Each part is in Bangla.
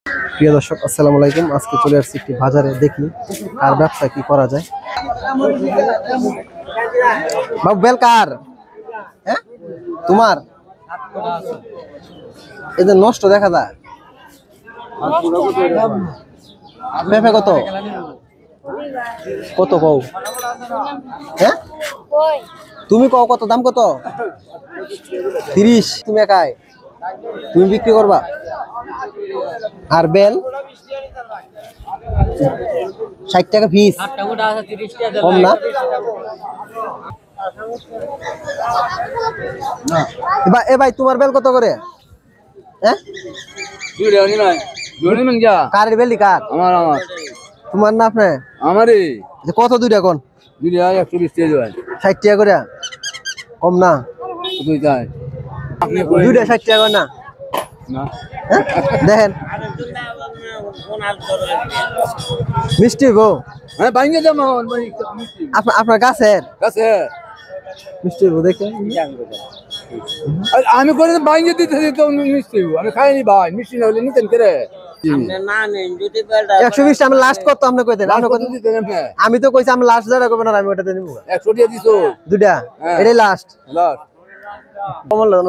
প্রিয় দর্শক আসসালামু আলাইকুম। আজকে চলে আসছি একটি বাজারে, দেখি কার ব্যবসা কি করা যায়। বাবু বেল কার? হ্যাঁ তোমার? এই যে নষ্ট দেখা যায়। পেঁপে কত কত কও? হ্যাঁ তুমি কও কত দাম? কত? 30। তুমি একাই তুমি বিক্রি করবা? আর বেল 60 টাকা পিস, কম না? এ ভাই তোমার বেল কত করে? হ্যাঁ কারের বেলি কার? আমার তোমার না আপনি? আমারই কত দুইটা কোন? 120 টাকা 60 টাকা করে, কম না? দুইটা 60 টাকা করে না? দেখেন মিষ্টি গো। আপনার গাছের মিষ্টি গো দেখে আমি করে বাইঙ্গে দিতে মিষ্টি আমি খাইনি ভাই, মিষ্টি না হলে নিতেন করে 120 আমি লাস্ট কত আপনি কই দেন? আমি তো কইছি আমি লাস্ট যারা করবেন, আমি ওটাতে নিব। 100 টাকা দিছো দুইটা এটাই লাস্ট।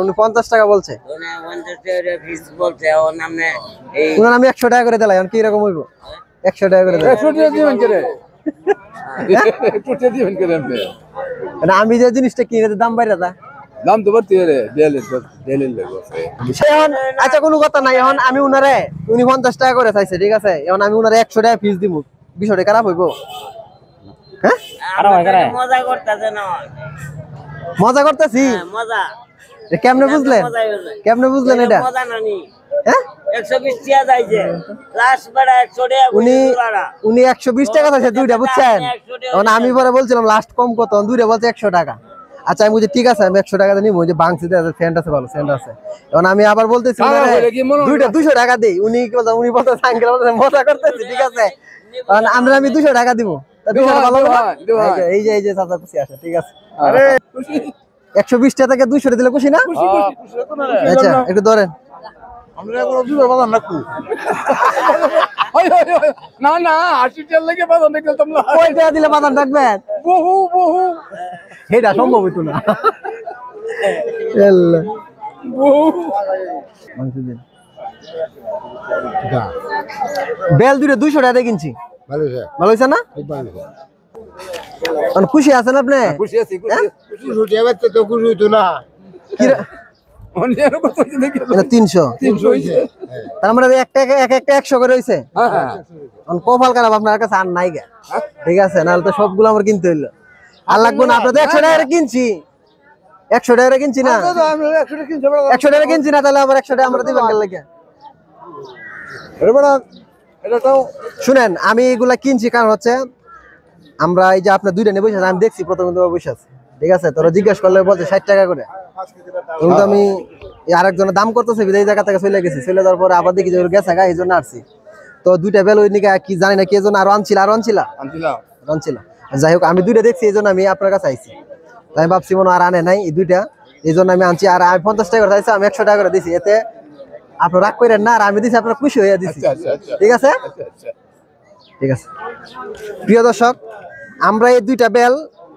উনি 50 টাকা বলছে, উনার আমি 100 টাকা করে দিলাম। কি রকম হইব? 100 টাকা করে দিলাম। 100 টাকা দিবেন করে 100 টাকা দিবেন করে আমি যে জিনিসটা কিনে দাম বাইরে দা দাম তো বাড়তি রে দেলের লাগবে। এখন আচ্ছা কোনো কথা নাই, এখন আমি উনি 50 টাকা করে চাইছে, ঠিক আছে? এখন আমি উনারে 100 টাকা ফিস দিব, বিষয়টা খারাপ হইব? হ্যাঁ মজা করতেছে না, মজা করতেছি। মজা কেমনে বুঝলেন? কেমনে বুঝলেন এটা? মজা নানি হ্যাঁ 120 টাকা যাইছে লাস্ট বড় 100 টাকা উনি 120 টাকা চাইছে দুইটা, বুঝছেন? এখন আমি পরে বলছিলাম লাস্ট কম কত, দুইটা বলছে 100 টাকা। আচ্ছা আমি বলছি ঠিক আছে আমি 100 টাকা নিব, যে বাংসিতে ফ্যান্ট আছে, ভালো ফ্যান্ট আছে। এখন আমি আবার বলতেছি দুইটা 200 টাকা দিই, উনি কি বলছে? উনি বলতে সাইকেল বলতে মজা করতেছি, ঠিক আছে? কারণ আমি 200 টাকা দিব, ভালো হবে না? এই যে চাচা খুশি আছে, ঠিক আছে? আরে 120 টাকা থেকে 200 টাকা দিলে খুশি না? আচ্ছা একটু ধরেন। আমরা এখন দুটো বাজার রাখবো। না না 80 টাকা লাগে বাজার দেখলাম না। কয় টাকা দিলে বাজার রাখবেন? বহু এটা সম্ভব হইতো না। বেল দুটো 200 টাকা দিয়ে কিনছি। ভালো হয়েছে না? খুশি আছেন আপনি? খুশি আছি, খুশি আছি। তো খুশি হইতো না। 300 হইছে। তার মানে একটা 100 করে হইছে। কপাল খারাপ আপনার কাছে আর নাই গা, ঠিক আছে? নাহলে তো সবগুলো আমার কিনতে হইলো। আর লাগবো না, আপনার 100 টাকা কিনছি, 100 টাকা কিনছি না, 100 টাকা কিনছি না, তাহলে আবার 100 টাকা আমরা দিবেন কেন লাগে? শুনেন আমি এগুলা কিনছি কারণ হচ্ছে আমরা এই যে আপনার দুইটা নিয়ে বসে আমি দেখছি প্রথমে তোমার বসে আছে, ঠিক আছে? তোরা জিজ্ঞাসা করলে বলছে 60 টাকা করে, কিন্তু আমি আরেকজনের দাম করতেছে এই জায়গা থেকে চলে গেছি, চলে যাওয়ার পরে আবার দেখি যে গেছে গা, এই জন্য আসছি। তো দুইটা বেল ওই নিকে কি জানি না কি জন্য আরো আনছিল। যাই হোক আমি দুইটা দেখছি, এই জন্য আমি আপনার কাছে আইছি। আমি ভাবছি মনে আর আনে নাই এই দুইটা, এই জন্য আমি আনছি। আর আমি 50 টাকা করে চাইছি, আমি 100 টাকা করে দিছি। এতে আপনার রাগ করেন না, আর আমি দিছি আপনার খুশি হয়ে দিছি, ঠিক আছে? ঠিক আছে প্রিয় দর্শক, আমরা এই দুইটা বেল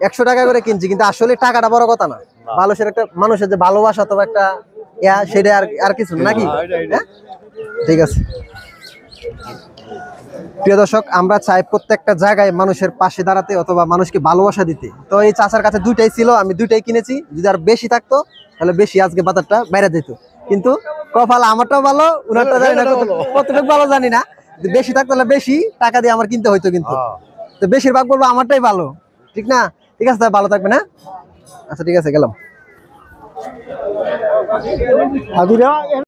100 টাকা করে কিনছি, কিন্তু আসলে টাকাটা বড় কথা না। মানুষের যে ভালোবাসা অথবা একটা সেটা আর কিছু নাকি? ঠিক আছে প্রিয় দর্শক, আমরা চাই প্রত্যেকটা জায়গায় মানুষের পাশে দাঁড়াতে অথবা মানুষকে ভালোবাসা দিতে। তো এই চাচার কাছে দুইটাই ছিল, আমি দুইটাই কিনেছি। যদি আর বেশি থাকতো তাহলে বেশি আজকে বাজারটা বাইরে যেত, কিন্তু কপাল আমারটাও ভালো, উনারটা জানি না কতটুকু ভালো জানি না। বেশি থাকতো তাহলে বেশি টাকা দিয়ে আমার কিনতে হইতো, কিন্তু তো বেশিরভাগ বলবো আমারটাই ভালো, ঠিক না? ঠিক আছে, ভালো থাকবেন। হ্যাঁ আচ্ছা ঠিক আছে, গেলাম।